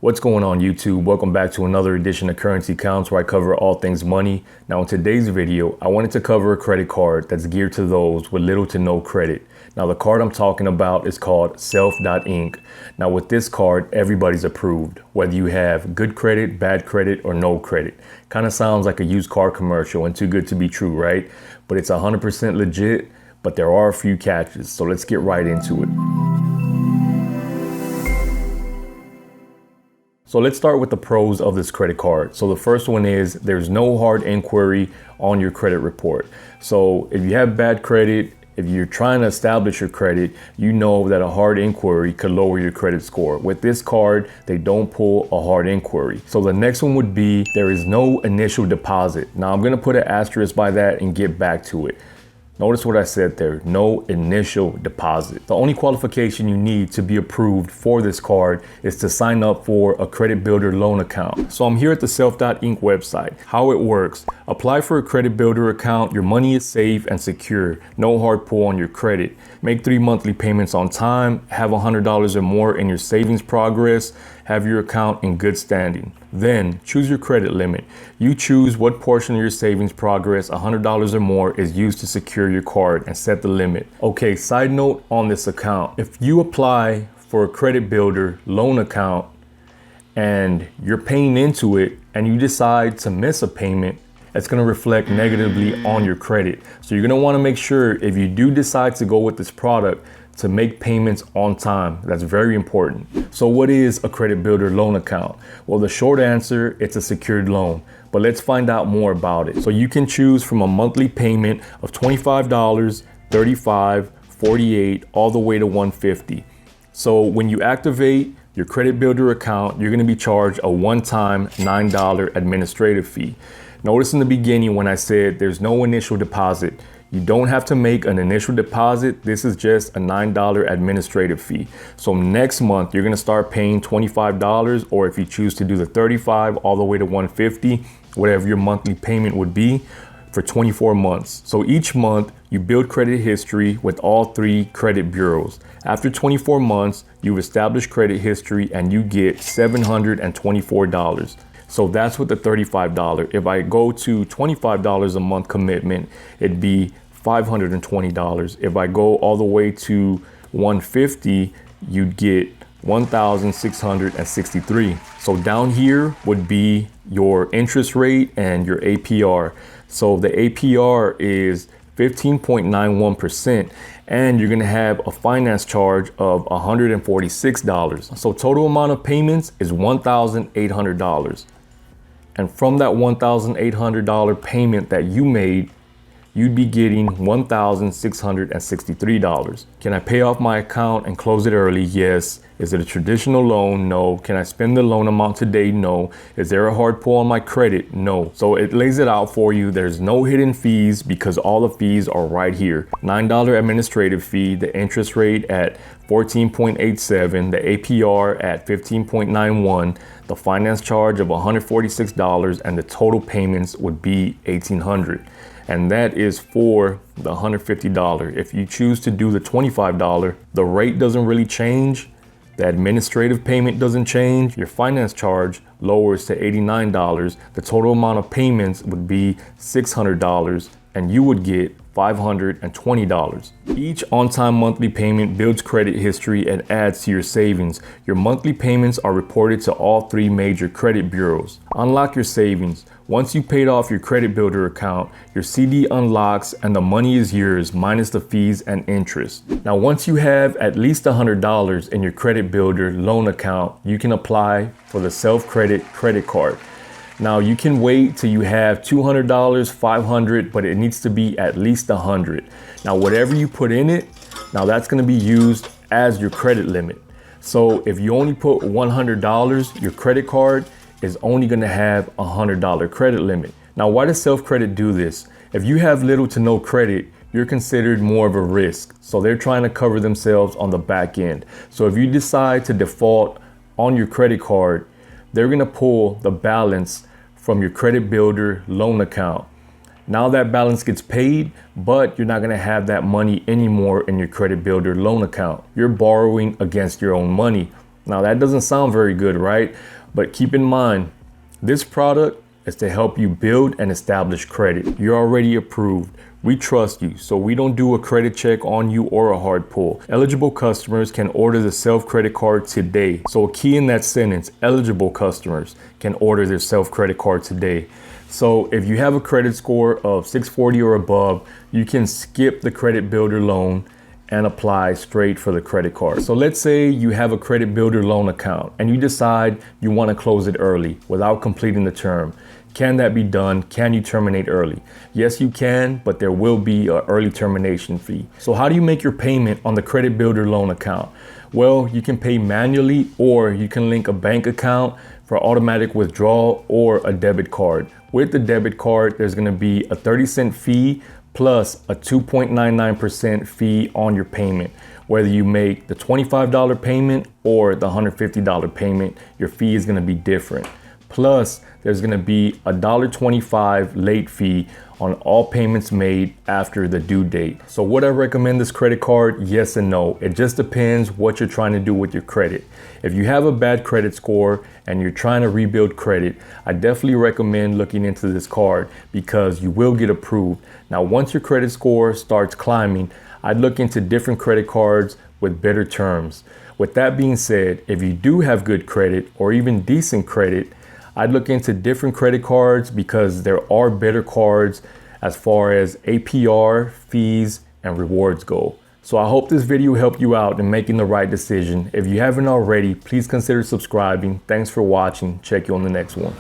What's going on YouTube? Welcome back to another edition of Currency Counts, where I cover all things money. Now in today's video, I wanted to cover a credit card that's geared to those with little to no credit. Now the card I'm talking about is called Self Inc. Now with this card, everybody's approved, whether you have good credit, bad credit, or no credit. Kind of sounds like a used car commercial and too good to be true, right? But it's 100% legit, but there are a few catches, so let's get right into it. So let's start with the pros of this credit card. So the first one is there's no hard inquiry on your credit report. So if you have bad credit, if you're trying to establish your credit, you know that a hard inquiry could lower your credit score. With this card, they don't pull a hard inquiry. So the next one would be there is no initial deposit. Now I'm gonna put an asterisk by that and get back to it. Notice what I said there, no initial deposit. The only qualification you need to be approved for this card is to sign up for a credit builder loan account. So I'm here at the Self Inc. website. How it works: apply for a credit builder account, your money is safe and secure, no hard pull on your credit. Make 3 monthly payments on time, have $100 or more in your savings progress, have your account in good standing. Then choose your credit limit. You choose what portion of your savings progress, $100 or more, is used to secure your card and set the limit. Okay, side note on this account. If you apply for a credit builder loan account and you're paying into it and you decide to miss a payment, it's going to reflect negatively on your credit. So you're going to want to make sure, if you do decide to go with this product, to make payments on time. That's very important. So what is a credit builder loan account? Well, the short answer, it's a secured loan. But let's find out more about it. So you can choose from a monthly payment of $25, $35, $48, all the way to $150. So when you activate your credit builder account, you're going to be charged a one-time $9 administrative fee. Notice in the beginning when I said there's no initial deposit. You don't have to make an initial deposit. This is just a $9 administrative fee. So next month, you're gonna start paying $25, or if you choose to do the $35 all the way to $150, whatever your monthly payment would be, for 24 months. So each month, you build credit history with all 3 credit bureaus. After 24 months, you've established credit history and you get $724. So that's with the $35. If I go to $25 a month commitment, it'd be $520. If I go all the way to $150, you'd get $1,663. So down here would be your interest rate and your APR. So the APR is 15.91%, and you're gonna have a finance charge of $146. So total amount of payments is $1,800. And from that $1,800 payment that you made, you'd be getting $1,663. Can I pay off my account and close it early? Yes. Is it a traditional loan? No. Can I spend the loan amount today? No. Is there a hard pull on my credit? No. So it lays it out for you. There's no hidden fees because all the fees are right here. $9 administrative fee, the interest rate at 14.87, the APR at 15.91, the finance charge of $146, and the total payments would be $1,800. And that is for the $150. If you choose to do the $25, the rate doesn't really change. The administrative payment doesn't change. Your finance charge lowers to $89. The total amount of payments would be $600, and you would get $520. Each on-time monthly payment builds credit history and adds to your savings. Your monthly payments are reported to all 3 major credit bureaus. Unlock your savings. Once you paid off your credit builder account, your CD unlocks and the money is yours minus the fees and interest. Now, once you have at least $100 in your credit builder loan account, you can apply for the Self Credit credit card. Now you can wait till you have $200, $500, but it needs to be at least $100. Now whatever you put in it, now that's gonna be used as your credit limit. So if you only put $100, your credit card is only gonna have a $100 credit limit. Now why does Self Credit do this? If you have little to no credit, you're considered more of a risk. So they're trying to cover themselves on the back end. So if you decide to default on your credit card, they're gonna pull the balance from your credit builder loan account. Now that balance gets paid, but you're not gonna have that money anymore in your credit builder loan account. You're borrowing against your own money. Now that doesn't sound very good, right? But keep in mind, this product is to help you build and establish credit. You're already approved. We trust you, so we don't do a credit check on you or a hard pull. Eligible customers can order the Self Credit Card today. So a key in that sentence, eligible customers can order their Self Credit Card today. So if you have a credit score of 640 or above, you can skip the Credit Builder loan and apply straight for the credit card. So let's say you have a Credit Builder loan account and you decide you want to close it early without completing the term. Can that be done? Can you terminate early? Yes, you can, but there will be an early termination fee. So how do you make your payment on the Credit Builder loan account? Well, you can pay manually, or you can link a bank account for automatic withdrawal or a debit card. With the debit card, there's going to be a 30-cent fee plus a 2.99% fee on your payment. Whether you make the $25 payment or the $150 payment, your fee is going to be different. Plus, there's going to be a $1.25 late fee on all payments made after the due date. So would I recommend this credit card? Yes and no. It just depends what you're trying to do with your credit. If you have a bad credit score and you're trying to rebuild credit, I definitely recommend looking into this card because you will get approved. Now, once your credit score starts climbing, I'd look into different credit cards with better terms. With that being said, if you do have good credit or even decent credit, I'd look into different credit cards because there are better cards as far as APR, fees, and rewards go. So I hope this video helped you out in making the right decision. If you haven't already, please consider subscribing. Thanks for watching. Check you on the next one.